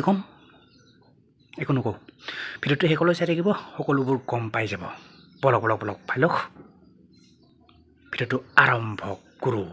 কম একো নকওঁ ভিডিঅ'টো শেষলৈ চাই থাকিব সকলোবোৰ গম পাই যাব বলক ভাই লওক ভিডিঅ'টো আৰম্ভ কৰোঁ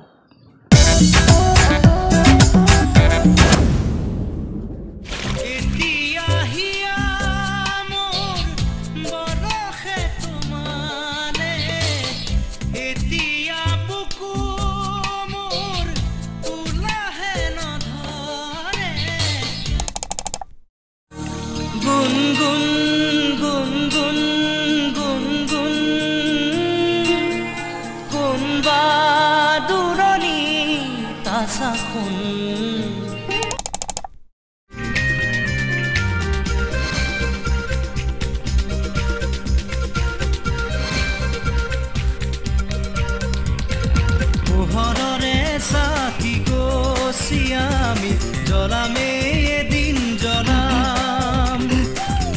জ্বলামে এদিন জ্বলাম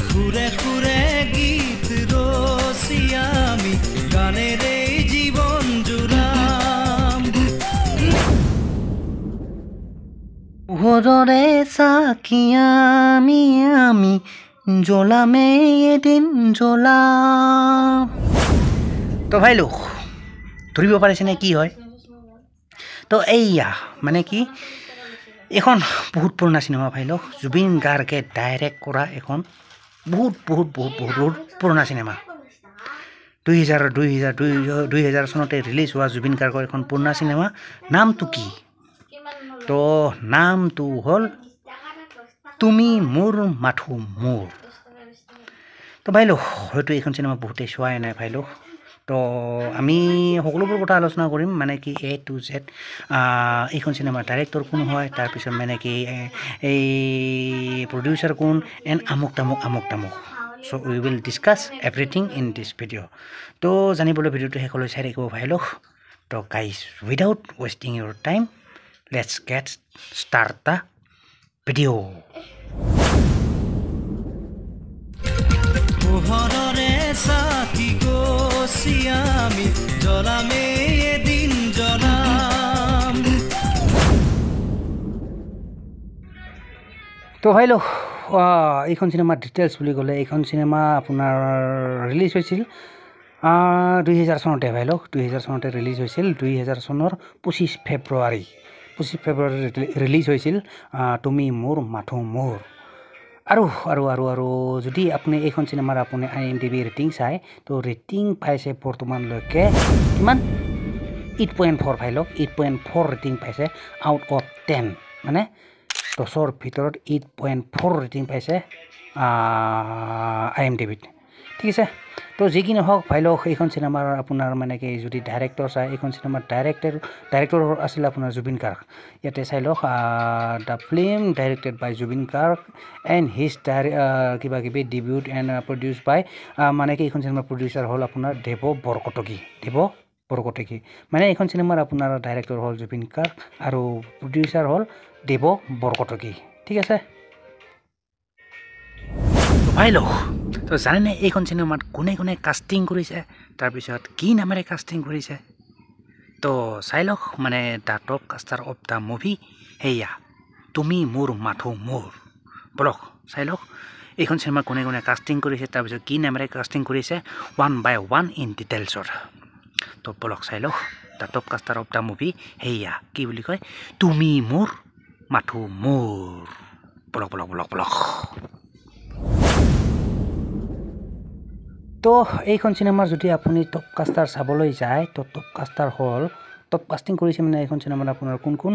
খুৰে খুৰে গীত ৰসিয়ামি গানেৰ এই জীবন জুড়াম পোহৰৰে চাকি আমি জ্বলামে এদিন জ্বলাম তো ভাই লোক ধৰিব পাৰিছেনে কি হয় তো এইয়া মানে কি এখন বহুত পুৰণা চিনেমা ভাই লোক জুবিন গাৰ্গে ডাইৰেক্ট কৰা এখন বহুত পুৰণা চিনেমা 2000 চনতে ৰিলিজ হোৱা জুবিন গাৰ্গৰ এখন পুৰণা চিনেমা নামটো কি তো নামটো হ'ল তুমি মোৰ মাথো মোৰ তো ভাই লোক হয়তো এইখন চিনেমা বহুতেই চোৱাই নাই ভাই লোক তো আমি সকলোবোৰ কথা আলোচনা কৰিম মানে কি A to Z এইখন চিনেমাৰ ডাইৰেক্টৰ কোন হয় তাৰপিছত মানে কি এই প্ৰডিউচাৰ কোন এণ্ড আমুক তামুক so we will discuss everything in this video তো জানিবলৈ ভিডিঅ'টো শেষলৈ চাই থাকিব ভাই লোক তো guys without wasting your time let's get start the video পোহৰৰে চাকি গছিয়ামি জ্বলামে এদিন জ্বলাম তো ভাই লোক এইখন চিনেমাৰ ডিটেইলছ বুলি ক'লে এইখন চিনেমা আপোনাৰ ৰিলিজ হৈছিল 2000 চনতে ভাই লোক 2000 চনতে ৰিলিজ হৈছিল 2000 চনৰ 25 ফেব্ৰুৱাৰী ৰিলিজ হৈছিল তুমি মোৰ মাথো মোৰ আৰু যদি আপুনি এইখন চিনেমাৰ আপুনি IMDb ৰেটিং চাই তো ৰেটিং পাইছে বৰ্তমানলৈকে কিমান 8.4 ভাই লোক 8.4 ৰেটিং পাইছে আউট অফ 10 মানে 10ৰ ভিতৰত 8.4 ৰেটিং পাইছে IMDb ঠিক আছে তো যিকি নহওক ভাই লোক এইখন চিনেমাৰ আপোনাৰ মানে কি যদি ডাইৰেক্টৰ চাই এইখন চিনেমাৰ ডাইৰেক্টৰ আছিল আপোনাৰ জুবিন গাৰ্গ ইয়াতে চাই লওক the film directed by Zubeen Garg and his কিবা কিবি ডিবিউট এণ্ড প্ৰডিউচ বাই মানে কি এইখন চিনেমাৰ প্ৰডিউচাৰ হ'ল আপোনাৰ দেৱ বৰকটকী মানে এইখন চিনেমাৰ আপোনাৰ ডাইৰেক্টৰ হ'ল জুবিন গাৰ্গ আৰু প্ৰডিউচাৰ হ'ল দেৱ বৰকটকী ঠিক আছে ভাই লোক তো জানেনে এইখন চিনেমাত কোনে কাষ্টিং কৰিছে তাৰপিছত কি নামেৰে কাষ্টিং কৰিছে তো চাই লওক মানে the top caster of the movie সেয়া তুমি মোৰ মাথো মোৰ বলক চাই লওক এইখন চিনেমা কোনে কাষ্টিং কৰিছে তাৰপিছত কি নামেৰে কাষ্টিং কৰিছে 1 by 1 ইন ডিটেইলছৰ তো বলক চাই লওক the top caster of the movie সেয়া কি বুলি কয় তুমি মোৰ মাথো মোৰ বলক তো এইখন চিনেমাৰ যদি আপুনি টপ কাষ্টাৰ চাবলৈ যায় তো টপ কাষ্টিং কৰিছে মানে এইখন চিনেমাত আপোনাৰ কোন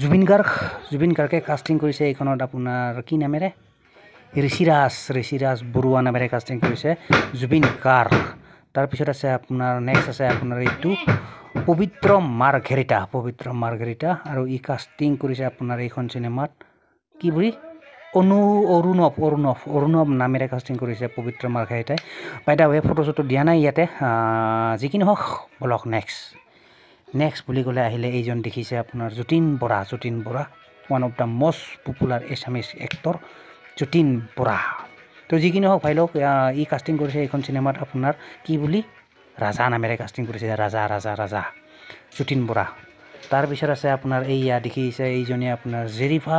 জুবিন গাৰ্গে কাষ্টিং কৰিছে এইখনত আপোনাৰ কি নামেৰে ঋষিৰাজ বৰুৱা নামেৰে কাষ্টিং কৰিছে জুবিন গাৰ্গ তাৰপিছত আছে আপোনাৰ নেক্সট আছে আপোনাৰ এইটো পবিত্ৰ মাৰ্ঘেৰিটা আৰু ই কাষ্টিং কৰিছে আপোনাৰ এইখন চিনেমাত কি বুলি অৰুণৱ নামেৰে কাষ্টিং কৰিছে পবিত্ৰ মাৰ্ঘেৰিটাই বাই দা ৱে ফটোশ্বটো দিয়া নাই ইয়াতে যিকি নহওক বলক নেক্সট বুলি ক'লে আহিলে এইজন দেখিছে আপোনাৰ Jatin Bora one of the most popular Assamese actor Jatin Bora তো যিকি নহওক ভাই লওক ই কাষ্টিং কৰিছে এইখন চিনেমাত আপোনাৰ কি বুলি ৰাজা নামেৰে কাষ্টিং কৰিছে ৰাজা যতীন বৰা তাৰপিছত আছে আপোনাৰ এইয়া দেখিছে এইজনী আপোনাৰ জেৰিফা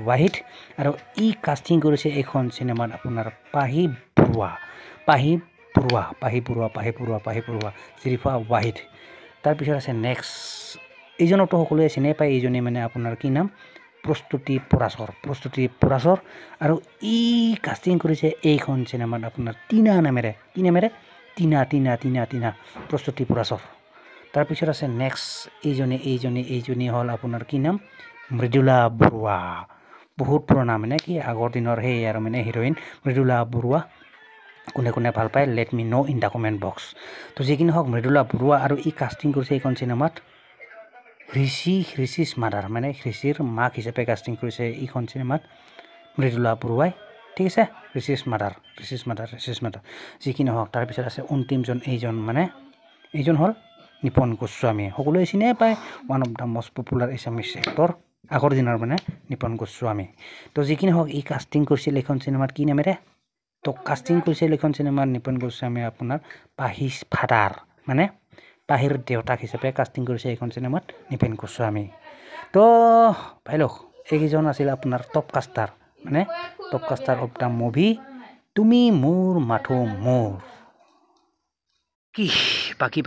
ৱাহিদ আৰু ই কাষ্টিং কৰিছে এইখন চিনেমাত আপোনাৰ পাহি বৰুৱা জেৰিফা ৱাহিদ তাৰপিছত আছে নেক্সট এইজনকতো সকলোৱে চিনি পায় এইজনী মানে আপোনাৰ কি নাম প্ৰস্তুতি পৰাশৰ আৰু ই কাষ্টিং কৰিছে এইখন চিনেমাত আপোনাৰ টিনা নামেৰে টিনা প্ৰস্তুতি পৰাশৰ তাৰপিছত আছে নেক্সট এইজনী হ'ল আপোনাৰ কি নাম মৃদুলা বৰুৱা বহুত পুৰণা মানে কি আগৰ দিনৰ সেই আৰু মানে হিৰইন মৃদুলা বৰুৱা কোনে ভাল পায় let me know' in the comment box তো যিখিনি হওক মৃদুলা বৰুৱা আৰু ই কাষ্টিং কৰিছে এইখন চিনেমাত ঋষিৰ মাদাৰ মানে ঋষিৰ মাক হিচাপে কাষ্টিং কৰিছে এইখন চিনেমাত মৃদুলা বৰুৱাই ঠিক আছে ঋষিৰ মাদাৰ যিখিনি হওক তাৰপিছত আছে অন্তিমজন এইজন হ'ল নিপন গোস্বামী সকলোৱে চিনিয়ে পায় one of the most popular Assamese actor আগৰ দিনৰ মানে নিপন গোস্বামী তো যিখিনি হওক ই কাষ্টিং কৰিছিল এইখন চিনেমাত কি নামেৰে তো কাষ্টিং কৰিছিল এইখন চিনেমাত নিপন গোস্বামী আপোনাৰ পাহিৰ ফাদাৰ মানে পাহিৰ দেউতাক হিচাপে কাষ্টিং কৰিছে এইখন চিনেমাত নিপেন গোস্বামী তো ভাই লোক এইকেইজন আছিল আপোনাৰ top caster of the movie তুমি মোৰ মাথো মোৰ কি বাকি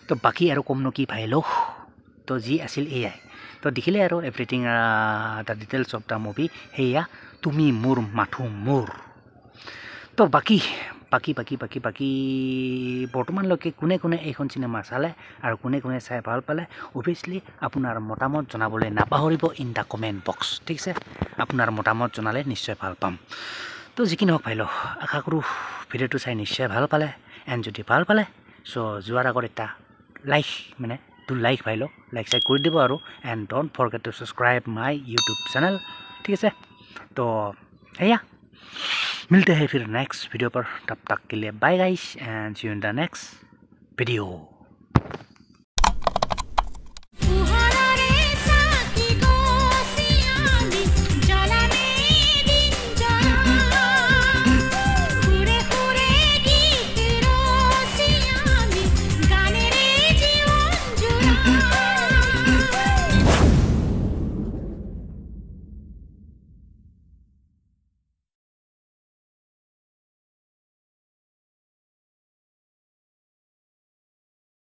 তো বাকি আৰু কমনো কি ভাই লোক তো যি আছিল এয়াই তো দেখিলে আৰু everything the details of the movie সেয়া তুমি মোৰ মাথো মোৰ তো বাকি বৰ্তমানলৈকে কোনে এইখন চিনেমা চালে আৰু কোনে চাই ভাল পালে অভিয়াছলি আপোনাৰ মতামত জনাবলৈ নাপাহৰিব ইন দ্য কমেণ্ট বক্স ঠিক আছে আপোনাৰ মতামত জনালে নিশ্চয় ভাল পাম তো যিকি নহওক ভাই লওক আশা কৰোঁ ভিডিঅ'টো চাই নিশ্চয় ভাল পালে এণ্ড যদি ভাল পালে চ' যোৱাৰ আগত এটা লাইক ভাই লওক লাইক চাইক কৰি দিব আৰু and don't forget two subscribe my YouTube channel ঠিক আছে তো এয়া मिलते हैं फिर नेक्स्ट वीडियो पर तब तक के लिए bye guys and see you in the next video